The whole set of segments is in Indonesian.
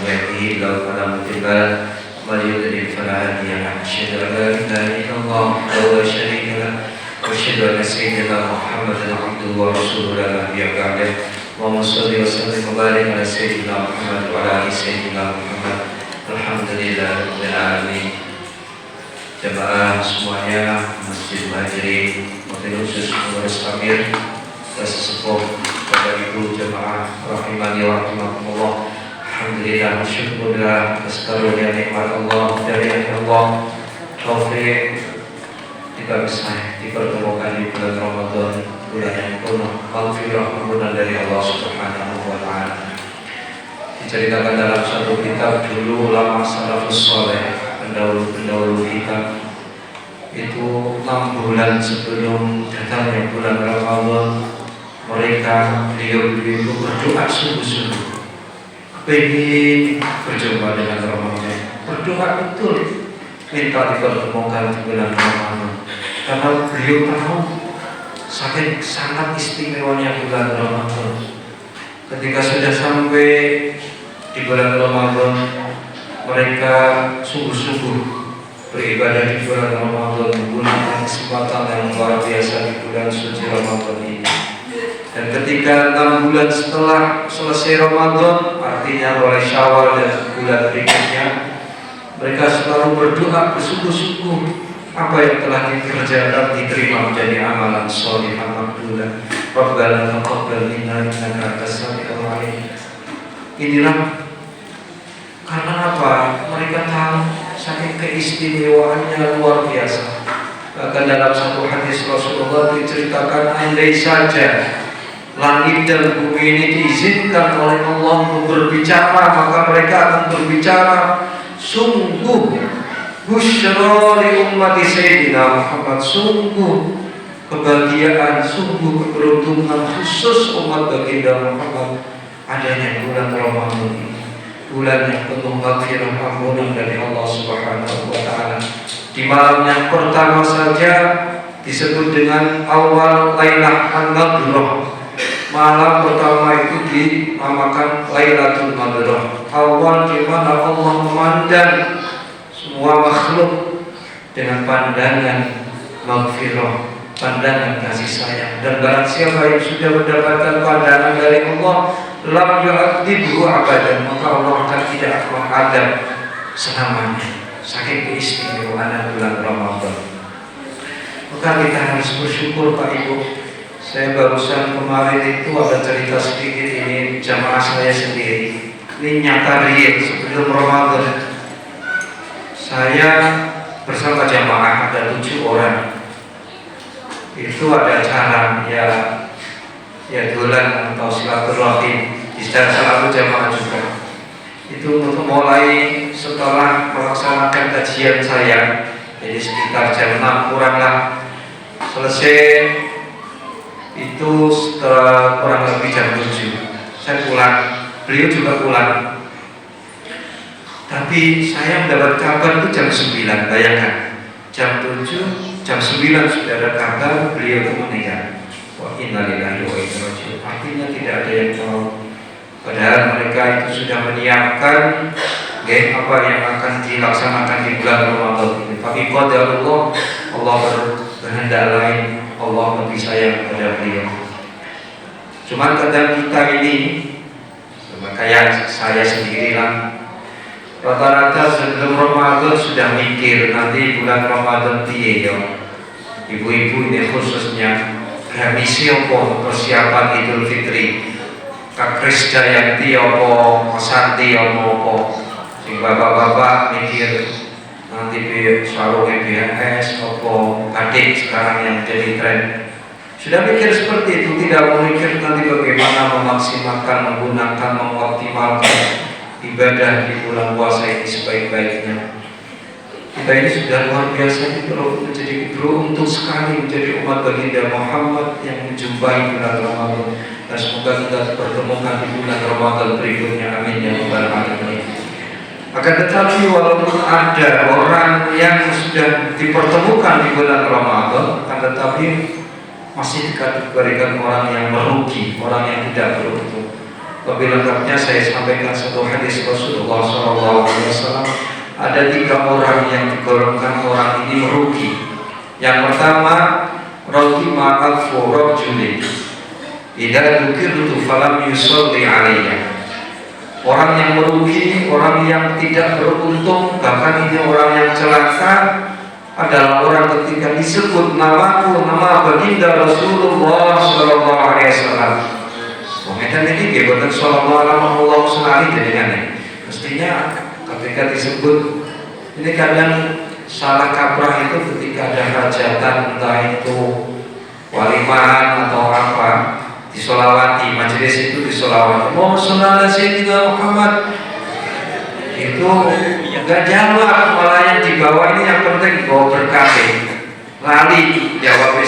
من يهده الله فلا مضل له ومن يضلل فلا هادي له أشهد أن لا إله إلا الله وحده لا شريك له وأشهد أن سيدنا محمدا عبده ورسوله لا نبي بعده اللهم صل وسلم وبارك على سيدنا محمد وعلى آل سيدنا محمد alhamdulillah rabbil alamin. Jemaah semuanya, Masjid Muhajirin, wabil khusus pengurus Amir, sesepuh, Bapak Ibu jemaah rahimani wa rahimakumullah. Alhamdulillah, syukurlah atas karunia nikmat Allah dari Allah. Taufik kita bisa dipertemukan di bulan Ramadan, bulan yang penuh maghfirah ampunan dari Allah Subhanahu wa taala. Diceritakan dalam satu kitab dulu ulama salafus saleh, pendahulu kitab itu 6 bulan sebelum datangnya bulan Ramadan beliau itu berdoa sungguh-sungguh ingin berjumpa dengan Ramadan, berdoa betul minta dipertemukan di bulan Ramadan karena beliau tahu saking sangat istimewanya bulan Ramadan. Ketika sudah sampai di bulan Ramadan, mereka sungguh-sungguh beribadah di bulan Ramadan, menggunakan kesempatan yang luar biasa di bulan suci Ramadan ini. Dan ketika 6 bulan setelah selesai Ramadan, artinya mulai Syawal dan bulan berikutnya, mereka selalu berdoa bersungguh-sungguh apa yang telah dikerjakan diterima menjadi amalan sholihah maqbulah. Rabbana taqabbal minna innaka antas samiul alim. Inilah karena apa? Mereka tahu saking keistimewaannya luar biasa. Bahkan dalam satu hadis Rasulullah diceritakan, andai saja langit dan bumi ini diizinkan oleh Allah untuk berbicara, maka mereka akan berbicara. Sungguh busyra li ummati sayyidina Muhammad, sungguh kebahagiaan, sungguh keberuntungan khusus umat baginda Muhammad adanya bulan Ramadan ini, bulan yang penuh maghfirah ampunan dari Allah Subhanahu wa taala. Di malam yang pertama saja disebut dengan awal Lailah An-Nadhrah. Malam pertama itu dinamakan Lailatul Nadhrah. Awal di mana Allah memandang semua makhluk dengan pandangan maghfirah, pandangan kasih sayang. Dan barang siapa yang sudah mendapatkan pandangan dari Allah, lam yu'adzibhu abadan, maka Allah akan tidak mengadab selamanya. Saking keistimewaan bulan Ramadan, maka kita harus bersyukur Pak Ibu. Saya barusan kemarin itu ada cerita sedikit, ini jamaah saya sendiri. Ini nyata real sebelum Ramadan. Saya bersama jamaah ada 7 orang. Itu ada acara ya dolan atau silaturahim di salah satu jamaah juga. Itu untuk mulai setelah melaksanakan kajian saya, jadi sekitar jam 6 kurang lah selesai. Itu setelah kurang lebih jam 7 saya pulang, beliau juga pulang. Tapi saya mendapat kabar itu jam 9, bayangkan jam 7, jam 9 sudah ada kabar beliau itu meninggal. Wa inna lillahi wa inna ilaihi raji'un. Artinya tidak ada yang tahu. Padahal mereka itu sudah menyiapkan apa yang akan dilaksanakan di bulan Ramadan ini. Tapi qadarullah, Allah berkehendak lain, Allah lebih sayang kepada beliau. Cuman kadang kita ini, kayak saya sendiri lah, rata-rata sebelum Ramadan sudah mikir nanti bulan Ramadan piye ya. Ibu-ibu ini khususnya misi apa persiapan Idul Fitri, Kak Kris Dayanti apa, Mas Santi apa, sing bapak-bapak mikir nanti sarungnya BHS apa, batik sekarang yang jadi tren. Sudah mikir seperti itu, tidak memikir nanti bagaimana memaksimalkan, menggunakan, mengoptimalkan ibadah di bulan puasa ini sebaik-baiknya. Kita ini sudah luar biasa menjadi beruntung sekali menjadi umat baginda Muhammad yang menjumpai bulan Ramadan. Dan semoga kita pertemukan di bulan Ramadan berikutnya, amin ya rabbal alamin. Akan tetapi walaupun ada orang yang sudah dipertemukan di bulan Ramadan, akan tetapi masih dikategorikan orang yang merugi, orang yang tidak beruntung. Lebih lengkapnya saya sampaikan satu hadis Rasulullah SAW. Ada 3 orang yang digolongkan orang ini merugi. Yang pertama, rajima alfu rajulin idza dzukirtu falam yusalli alayya. Orang yang merugi, orang yang tidak beruntung, bahkan ini orang yang celaka adalah orang ketika disebut namaku, nama baginda Rasulullah SAW. Mengenai ini kebetulan sallallahu alaihi wasallam dengan mestinya ketika disebut ini kadang salah kaprah itu ketika ada hajatan, entah itu walimahan atau apa, disolawati, majelis itu disolawati. Mohon sallallahu Sayyidina Muhammad itu enggak jawab, malah yang di bawah ini yang penting bawa berkah. Lali jawab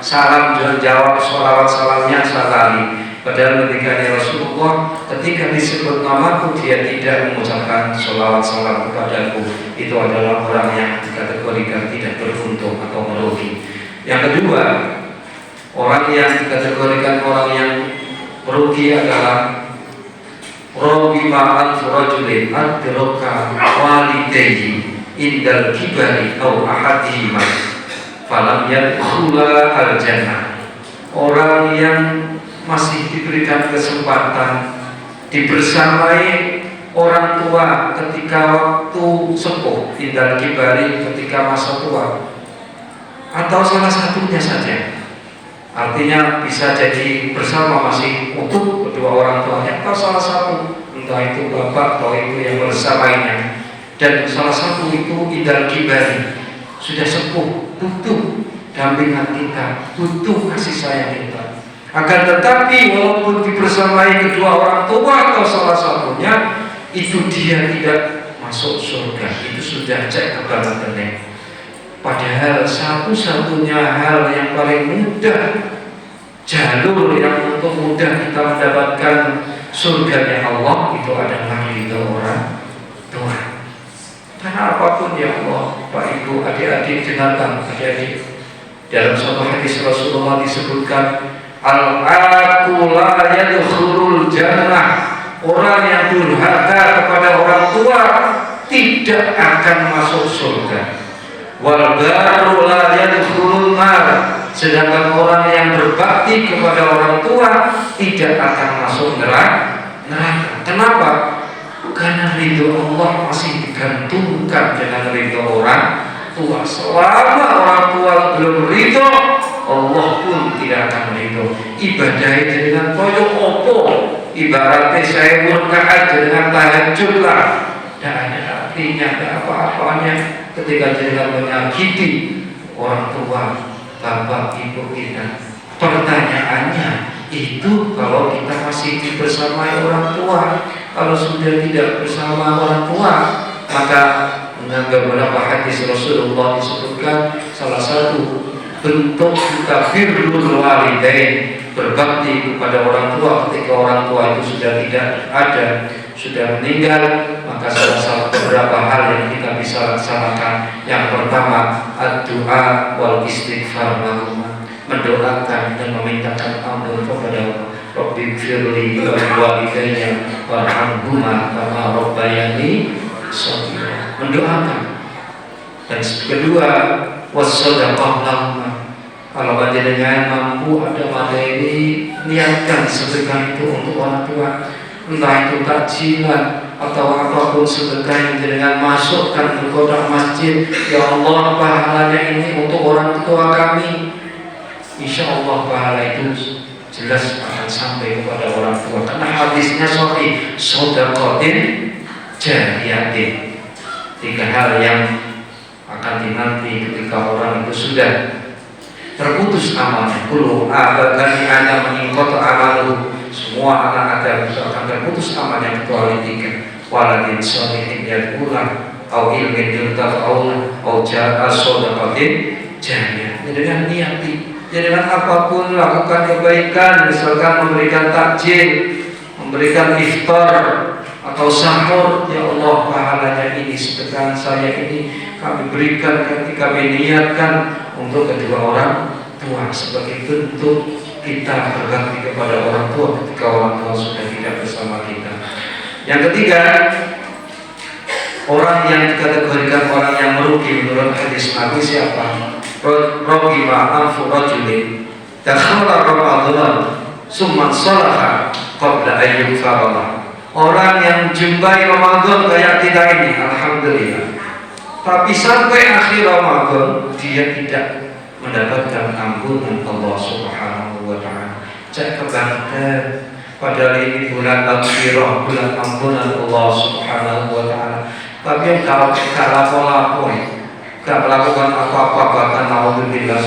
salam dan jawab sholawat salamnya lali. Padahal ketika Rasulullah ketika disebut namaku dia tidak mengucapkan sholawat salam kepadaku. Itu adalah orang yang dikategorikan tidak beruntung atau merugi. Yang kedua, orang yang dikategorikan orang yang merugi adalah Robima'an rajulin adraka walidayhi indal kibari au ahadihima falam yadkhula al-jannah. Orang yang masih diberikan kesempatan dibersamai orang tua ketika waktu sepuh, indal kibari ketika masa tua, atau salah satunya saja. Artinya bisa jadi bersama masih utuh kedua orang tuanya, atau salah satu, entah itu bapak atau ibu yang bersamanya. Dan salah satu itu indal kibari, sudah sepuh, butuh dampingan kita, butuh kasih sayang kita. Akan tetapi walaupun dibersamai kedua orang tua atau salah satunya, itu dia tidak masuk surga. Itu sudah cek kebangetannya. Padahal satu-satunya hal yang paling mudah, jalur yang untuk mudah kita mendapatkan surganya Allah, itu adalah ridho orang tua. Karena apapun ya Allah, Pak Ibu, adik-adik dengarkan, adik-adik. Dalam suatu hadis Rasulullah disebutkan, al-aqu la yadkhulul jannah. Orang yang durhaka kepada orang tua tidak akan masuk surga. Wal baru la yadkhulun nar. Sedangkan orang yang berbakti kepada orang tua tidak akan masuk neraka. Kenapa? Karena ridho Allah masih digantungkan dengan ridho orang tua. Selama orang tua belum ridho, Allah pun tidak akan ridho. Ibadah dengan koyo opo, ibaratnya saya murkaat dengan tahajud lah, tidak ada artinya, tidak apa-apanya ketika dengan menyakiti orang tua, bapak, ibu kita. Pertanyaannya itu kalau kita masih bersamai orang tua, kalau sudah tidak bersama orang tua, maka menganggap beberapa hadis Rasulullah disebutkan salah satu bentuk kita birrul walidain, berbakti kepada orang tua ketika orang tua itu sudah tidak ada, sudah meninggal. Maka salah satu beberapa hal yang kita bisa laksanakan, yang pertama ad-du'a wal istighfar lahum, mendoakan dan memintakan ampun kepada Allah. Rabbi firli wa walidayya warhamhuma kama rabbayani shaghira, mendoakan. Dan kedua, wassadaqah lahum, kalau panjenengan mampu ada materi, niatkan sedekah itu untuk orang tua, entah itu takjilan atau apapun sedekah yang jenengan masukkan ke kotak masjid. Ya Allah, pahalanya ini untuk orang tua kami. Insya Allah pahala itu jelas akan sampai kepada orang tua, karena hadisnya sahih, shadaqatin jariyatin. 3 hal yang akan dinanti ketika orang itu sudah terputus amalnya. Kullu abadani ada meningkot amalu, semua anak Adam akan terputus amalnya kecuali 3. Waladin sholihin yad'ulah, au ilmin yurtafa'ulah, au ja'a shadaqatin jariyah. Dengan niati, dengan apapun lakukan kebaikan, misalkan memberikan takjil, memberikan iftar atau sahur. Ya Allah, pahalanya ini sedekah saya ini kami berikan, kami niatkan untuk kedua orang tua sebagai bentuk kita berbakti kepada orang tua ketika orang tua sudah tidak bersama kita. Yang ketiga, orang yang dikategorikan orang yang merugi menurut hadis Nabi siapa? Rogi ma'afu rajulin dakhala Ramadan summa salaha qabla ayyub faralah. Orang yang jumpai Ramadan kayak kita ini, alhamdulillah, tapi sampai akhir Ramadan dia tidak mendapatkan ampunan Allah Subhanahu wa ta'ala. Cek kebangetan, padahal ini bulan Maghfirah, bulan ampunan Allah Subhanahu wa ta'ala. Tapi yang kalau kita lapor-lapor, gak melakukan apa-apa, bahkan naudzubillah,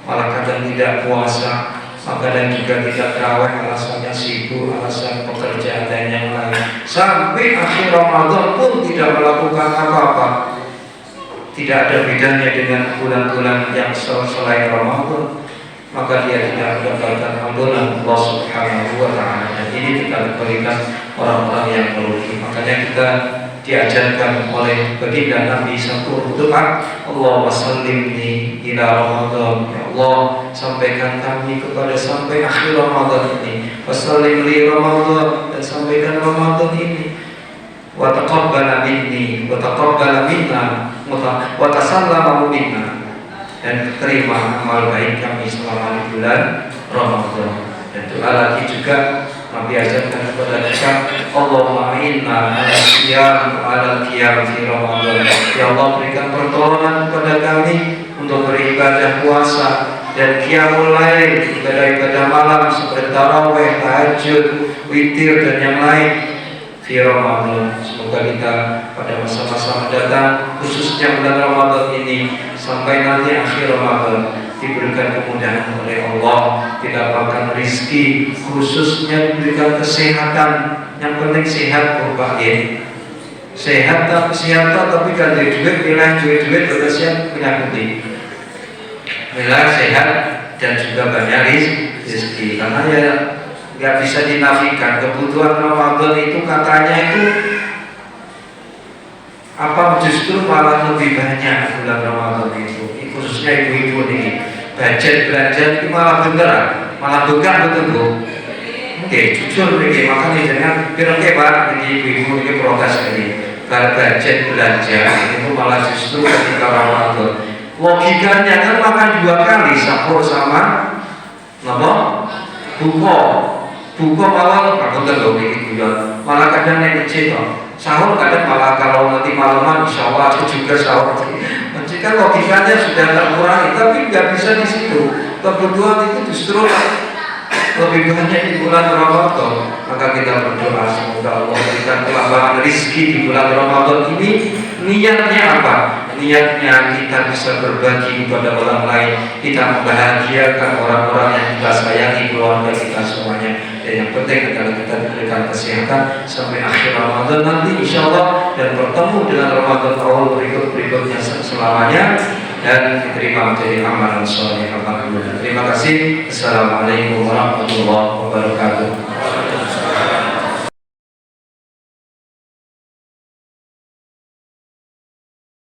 malah kadang tidak puasa, kadang juga tidak terawih, alasannya sibuk, alasan pekerjaan dan yang lain. Sampai akhir Ramadan pun tidak melakukan apa-apa. Tidak ada bedanya dengan bulan-bulan yang selain Ramadan, maka dia tidak mendapatkan ampunan Allah Subhanahu wa ta'ala. Dan ini kita berikan orang-orang yang merugi. Makanya kita diajarkan oleh baginda Nabi satu doa, Allahumma sallimni ila Ramadan. Ya Allah, sampaikan kami kepada sampai akhir Ramadan ini. Wasallim li Ramadan, dan sampaikan Ramadan ini. Wa taqabbala minni wa taqabbala minna wa tasallama minna, dan terima amal baik kami selama di bulan Ramadan. Dan doa lagi juga Nabi ajarkan kepada kita, Allahumma inna ala qiyam fi Ramadan. Ya Allah, berikan pertolongan kepada kami untuk beribadah puasa dan qiyamul lail, ibadah-ibadah malam seperti tarawih, tahajud, witir dan yang lain di Ramadan. Semoga kita pada masa-masa mendatang, khususnya bulan Ramadan ini sampai nanti akhir Ramadan, diberikan kemudahan oleh Allah, didapatkan rizki, khususnya diberikan kesehatan. Yang penting sehat, Bapak ya. Sehat tapi kan duit, bilang duit berkesian penyakit. Bilang sehat dan juga banyak rizki, karena ya nggak bisa dinafikan kebutuhan Ramadan itu, katanya itu apa justru malah lebih banyak bulan Ramadan itu, khususnya ibu-ibu nih, budget belanja itu malah beneran, malah begal betul Bu. Oke, jujur nih, makanya jangan bilang Pak, ini ibu-ibu ini protes ini, kalau budget belanja itu malah justru ketika Ramadan. Logikanya kan makan 2 kali, sahur sama buka malam, aku terlalu begitu ya. Malah kadang yang kecil, sahur kadang malah kalau nanti malaman, insya Allah juga sahur. Jika logikanya sudah terkurangi, tapi nggak bisa di situ. Kebutuhan itu justru lebih banyak di bulan Ramadan. Maka kita berdoa semoga Allah berikan kelapangan rezeki di bulan Ramadan ini. Niatnya apa? Niatnya kita bisa berbagi kepada orang lain, kita membahagiakan orang-orang yang kita sayangi, keluarga kita semuanya. Dan yang penting adalah kita diberikan kesehatan sampai akhir Ramadan nanti insya Allah, dan bertemu dengan Ramadan awal berikutnya selamanya, dan diterima menjadi amalan soleh. Alhamdulillah. Terima kasih. Assalamualaikum warahmatullahi wabarakatuh.